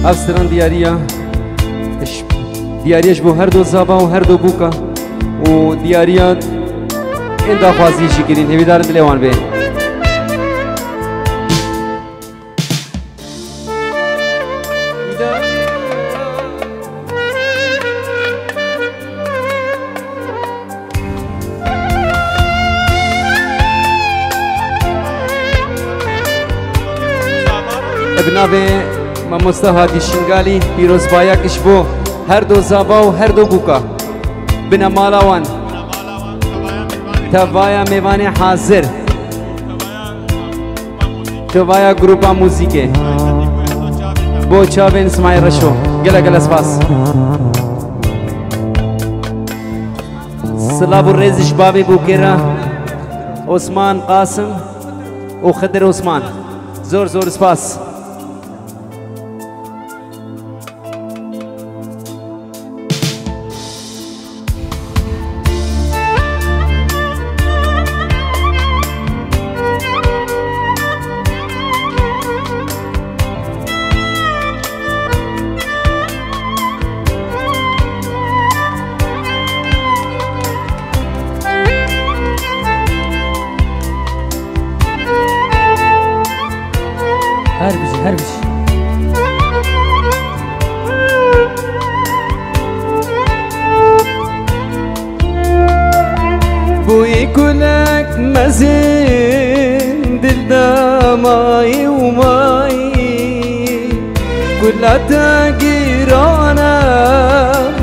افسران دیاریش بو هر دو زابا و هر دو بوکا و دیاریات این داخوازی شکرین همی دارن دلیوان بی ابنابه ما مصطفى شنگالی پیروز بایا کش بو هر دو زابا و هر دو بوکا بنا مالاوان توایا میوانی حاضر توایا گروپا موزیکه بو چاوین سمای رشو گلا گلا سپاس سلاب الرزش بابی بوکیرا عثمان قاسم و خضر عثمان زور زور سپاس هر بشي بوي كلك مزين دل دماي وماي كلها تاقيرانا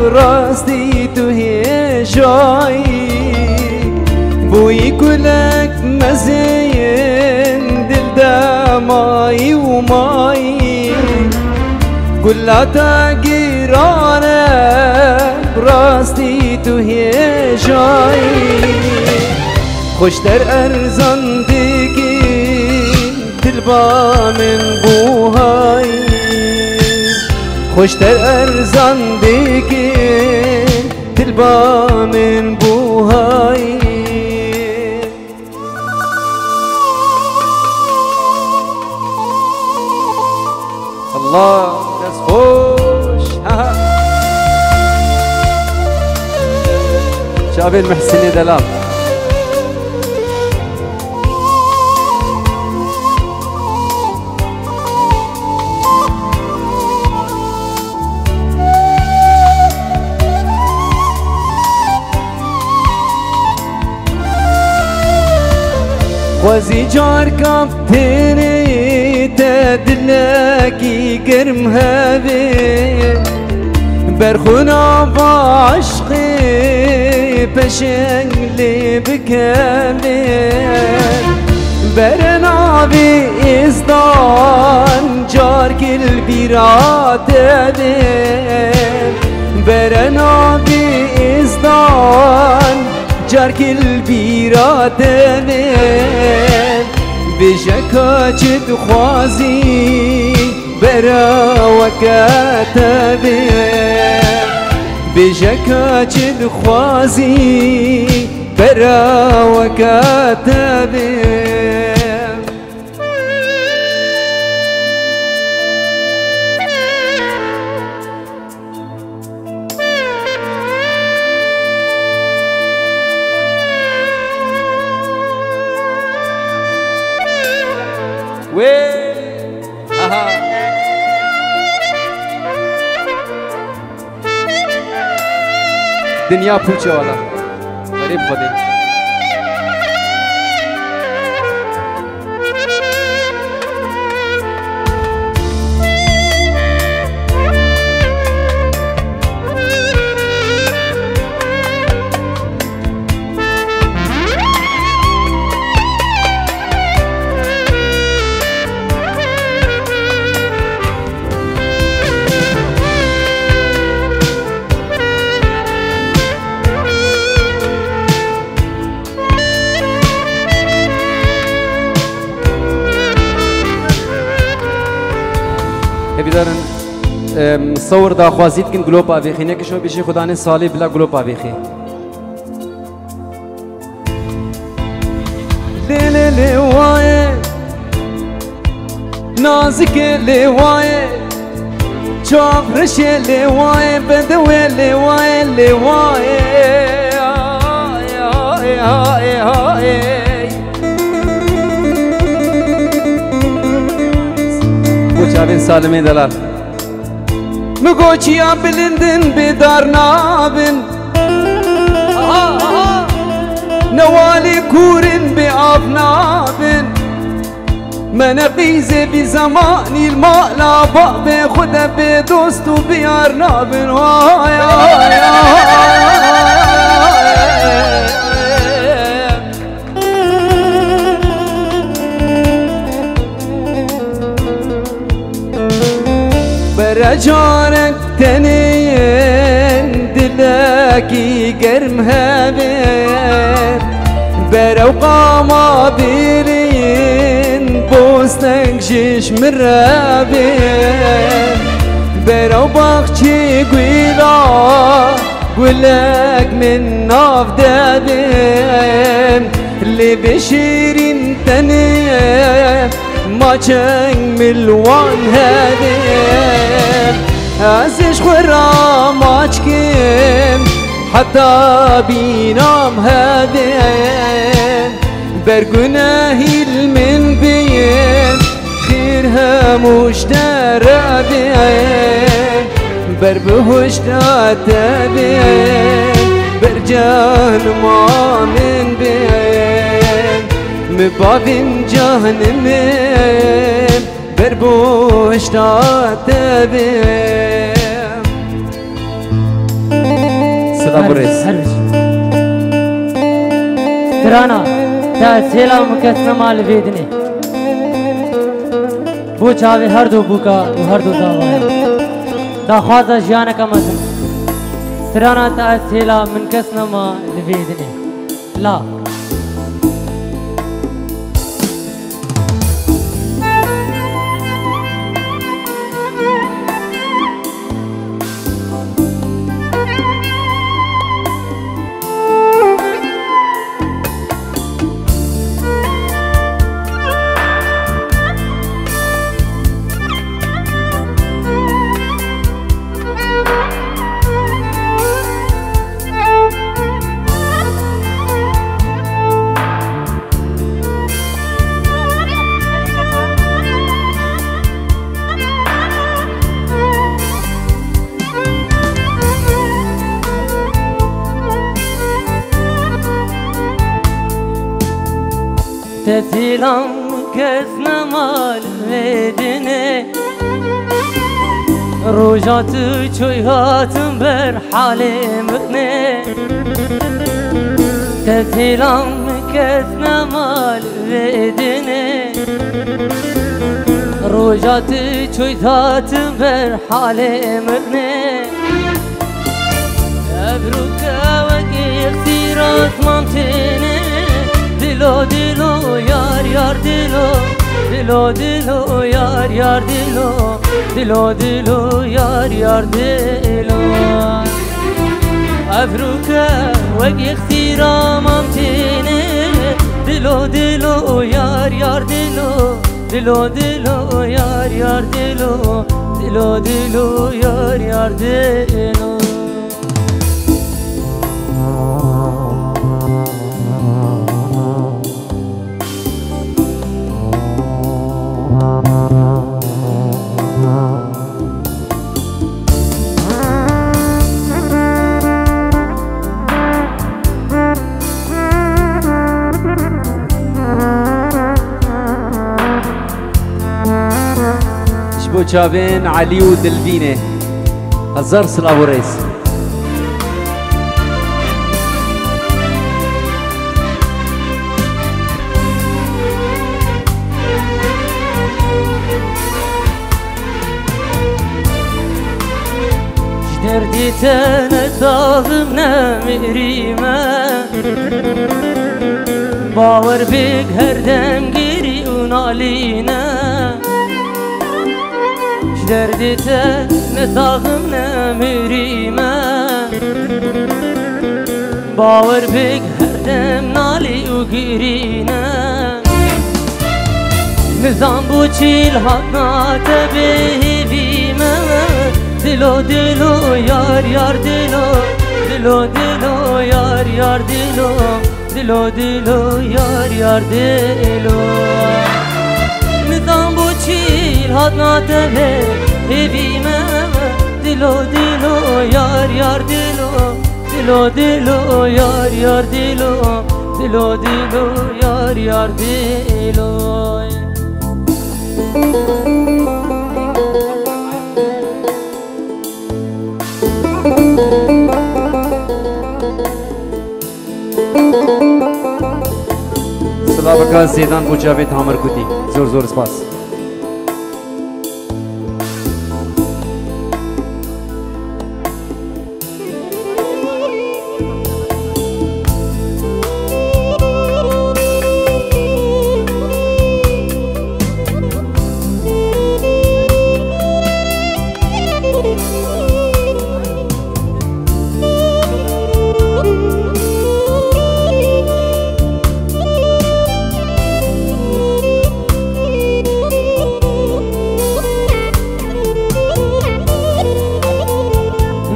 براستي تهي شاي بوي كلك مزين دل دماي وماي كلها تاقيرانا براستي تهي شاي خوشتر ارزان دیگی دلبا من بوهای خوشتر ارزان دیگی دلبا من بوهای الله دست خوش شابل محسنی دلال خوزي جار كابتني تدلكي قرم هذي برخونا بعشقي بشنلي بكامل برنا بإزدان جار كل بيرات برنا بإزدان جار كل بيرات بجكا جد خوازي برا وكاتبه بجكا جد خوازي برا وكاتبه दुनिया पूछे वाला अरे बदे بیدارن صور دا خوازید کن گلوب آویخی نکشو بیشی خدا نه سالی بلا گلوب آویخی لیل لیوائه نازک لیوائه چاپ رشه لوای بدوی لوای لوای بو چاوین سالمی دلال مگو چیا بلندن بدار نابن نوالي كورن بآب نابن من قيزة بزماني الماء لا باب خدا بدوست وبيار نابن برجارك تنين دلاكي قرم هابين بروقا ما بيرين بوستنك شيش مرابين برو باخشي قويلا قولك من ناف دابين اللي بشيرين تنين ما چنگ ملوان هدیم ازش خورام آچکیم حتی بینام هدیم بر گناهی من بیم خیر هموش درابیم بر بهشتات بیم بر جهنم آمن بیم مبابين جهنمين بربوش تعتبين سلام بريس ترانا تا سلام مكسنا مال فيدني بو چاوي هر دو بوكا و هر دو داوايا دا خوازا جيانا كمزن ترانا تا سلام من كسنا مال فيدني لا تسلم كسنا مال مدينة روجات چويهات بر حال مغنى تسلم كسنا مال مدينة روجات چويهات بر حال مغنى أبروك وكي اختيرات ممتنة دلو دلو یار یار دلو دلو دلو یار یار دلو دلو دلو یار یار دلو افروکا وقی اختیرام امتینه دلو دلو یار یار دلو دلو دلو یار یار دلو دلو دلو یار یار دلو بو چاوین علی و دلوینه هزار سلام رئیس دردی تنتاغم نمیریمه باور بگ هر دم گیری و نالینه دردی تنتاغم نمیریمه باور بگ هر دم نالی و گیرینه نظام بو چیل حقنا تبهیویمه دلو دلو یار یار دلو دلو دلو یار یار دلو دلو دلو یار یار دلو نظام بو چیل هات ناتبه هیویمه دلو دلو یار یار دلو دلو دلو یار یار دلو دلو دلو یار یار دلو سلام زیدان بو جاوید حامر کودی زور زور سپاس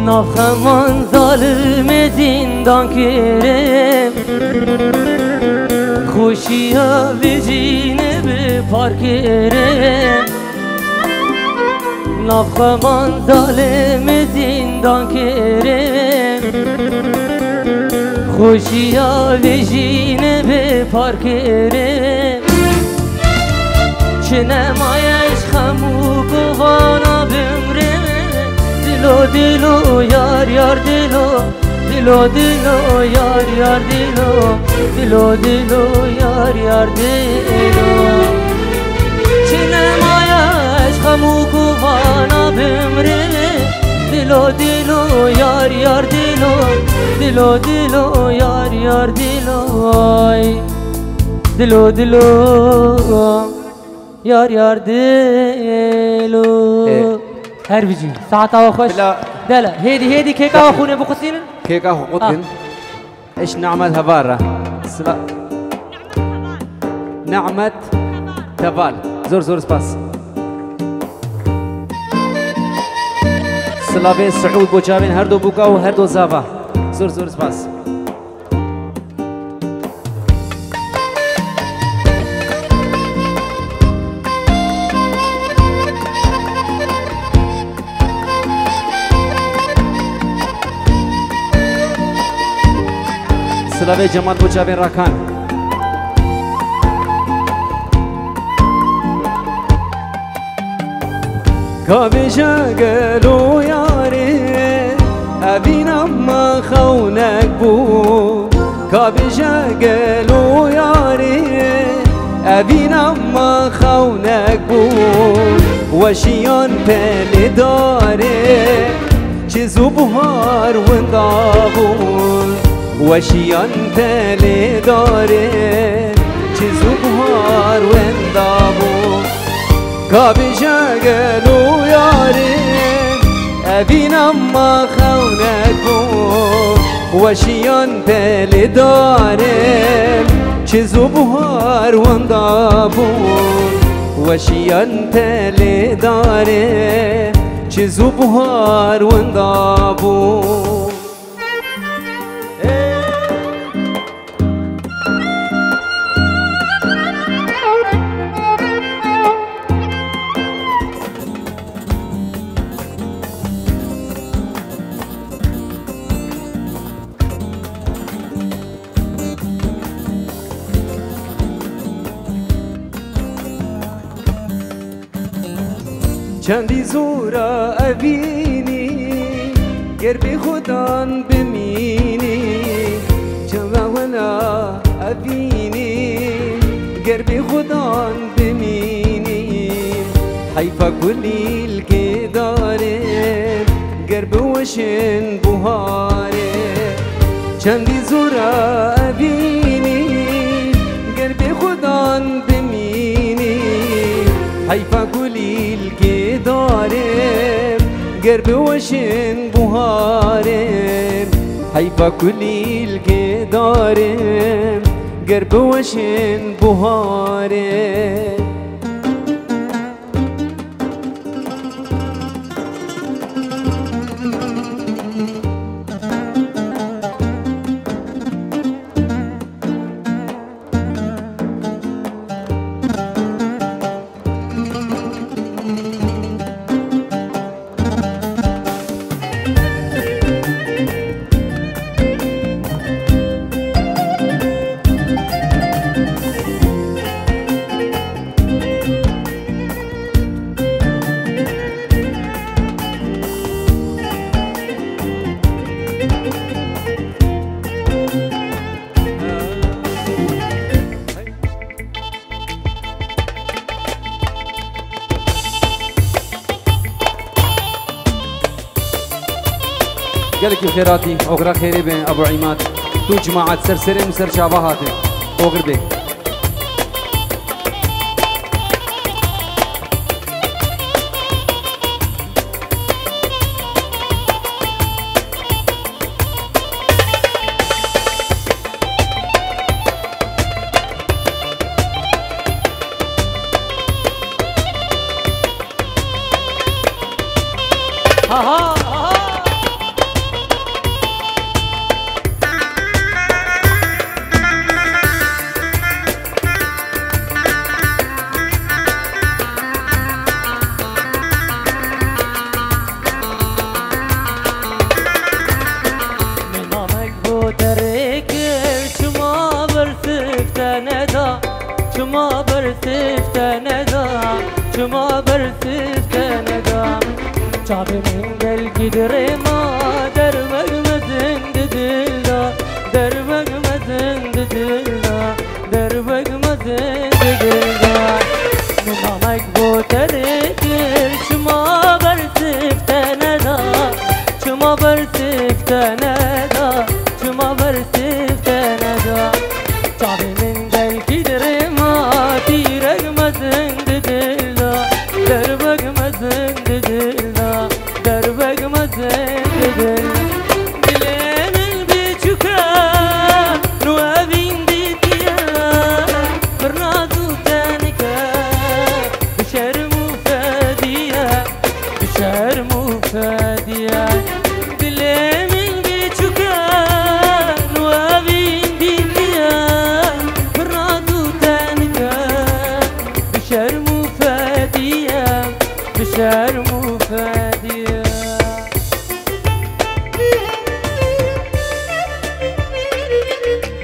نافخمان ظالم زندان کرم خوشی ها ویجینه به پار کرم نافخمان ظالم زندان کرم خوشی ها ویجینه به پار کرم چه نمایش خمو گوانا بمرم دلو دلو یار یار دلو دلو دلو یار یار دلو دلو دلو یار یار دلو چه نمایش خمو گوانا بمره دلو دلو یار یار دلو دلو دلو یار یار دلو دلو دلو یار یار دلو هر بيجي ساعتها خوش لا هيدي كيكه واخونا بقصين كيكه وقطن ايش نعمت هفاره نعمت تفال زور زور سباس سلافي سعود بوجابين هردو بوكا وهردو زافا زور زور سباس سلافي جمال بوجابين راكان كابجا قالوا ياري أبينا ما خونك بو كابجا قالوا ياري أبينا ما خونك بو وشيان بالي داري جزو بهار وندابون وشيان بالي داري جزو بهار وندابون كابجا قالوا ياري أبينا ما خونكم وشيان بالي دارم چزو بهار وندابون وشيان بالي دارم چزو بهار وندابون چندی زورا ابینی گر بی خودان بمینی جوانا ابینی گر بی خودان بمینی حیفا کلیل که داره گر بوشن بهاره چندی زورا ابینی گر بی خودان بمینی حیفا کلیل که دارم گر بوشن بهارم حیفا کلیل که دارم گر بوشن بهارم قالك الخيراتي أغرى خيري بين أبو عماد تو جماعة سرسرين وسر شابهاتي أغر بي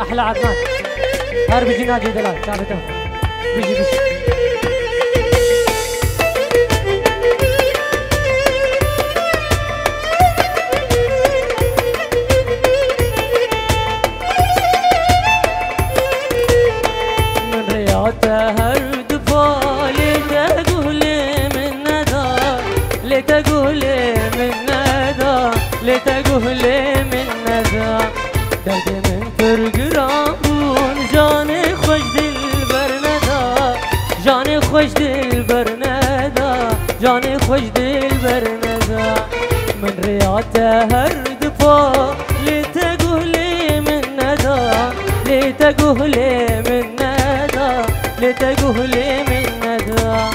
أحلى عدنان هار بيجي ناجي دلال تعبته بيجي من رياته هرد فالي تقول من ندى لتقول من ندى لتقول من ندى درد من فرقران جاني خوش دل برندا جاني خوش دل برندا جاني خوش دل برندا من رياته هر دفا لتقولي من ندا لتقولي من ندا لتقولي من ندا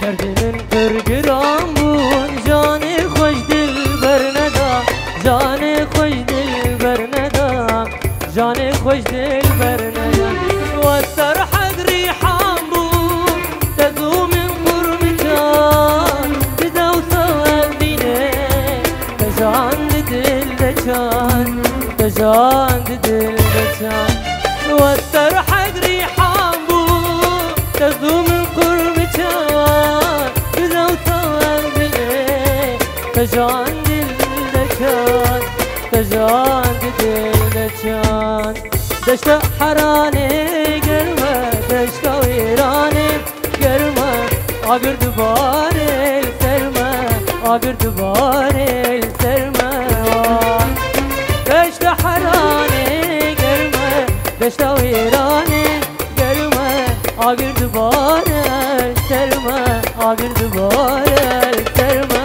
درد من فرقران جاني خوش دل برندا جاني خوش دل برندا جاني خوش دل برندا والسرحق ريحان بو تزو من قرمتان تدو سوال بيني تجان دل دجان تجان دل دجان والسرحق ريحان بو تزو من قرمتان تدو سوال بيني تجان دل دجان تجان دل دجان دشت حراني قرمه دشت ويراني قرمه عقر دباري السرمه عقر دباري السرمه دشت حراني قرمه دشت ويراني قرمه عقر دباري السرمه عقر دباري السرمه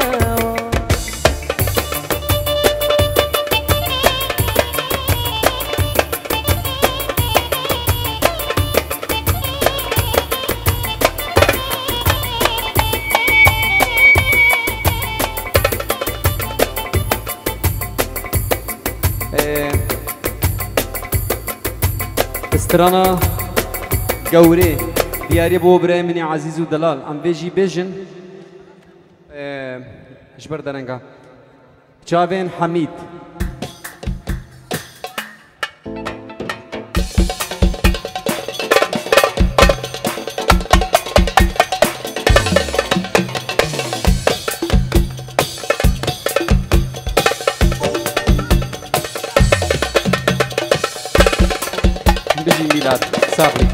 استرانا قوري دياري بو براي مني عزيز ودلال ام بيجي بيجن اجبر درنگا جاوين حميد بيجي ميلاد صافي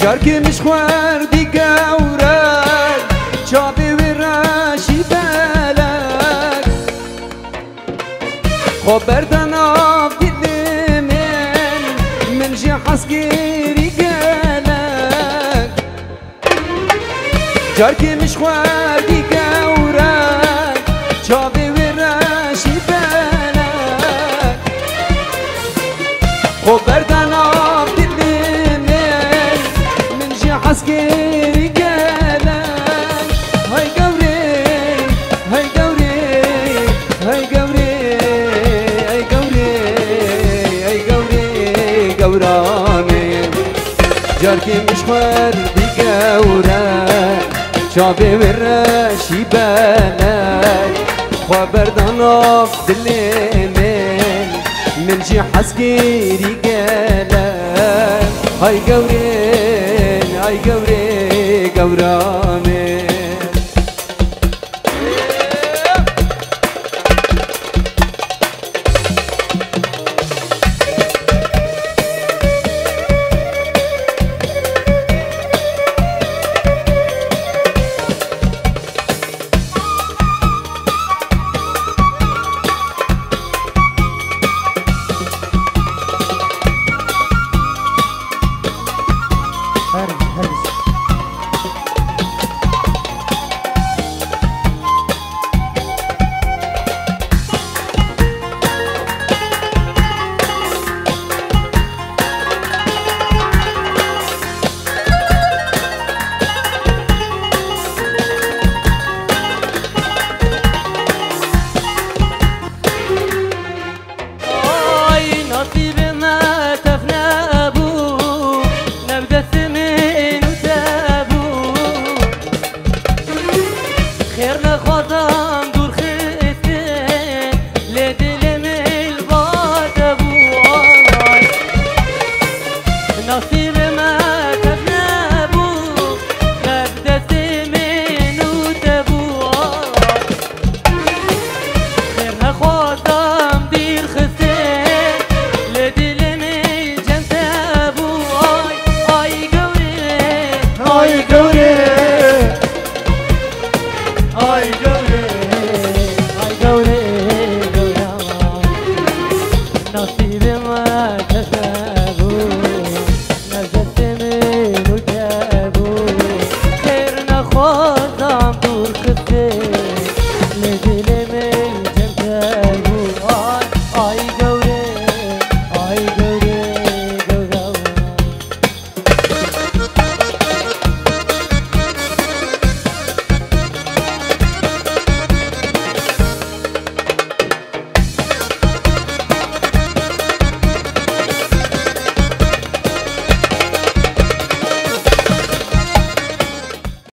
جاركي مش خواردي قورك شابي وراشي بالك خبرتن آف دل من جي حسكيري قالك جاركي مش خواردي قورك شابي وراشي بالك خبرتن آف دل من جي حسكيري قالك هاي قوري هاي قوري هاي قوري هاي قوري هاي قوري قوراني جاركي مش خواردي قورك شابي وراشي بالك خبردان آف دل من جي حسكيري قالك هاي قوري هاي قوري قوراني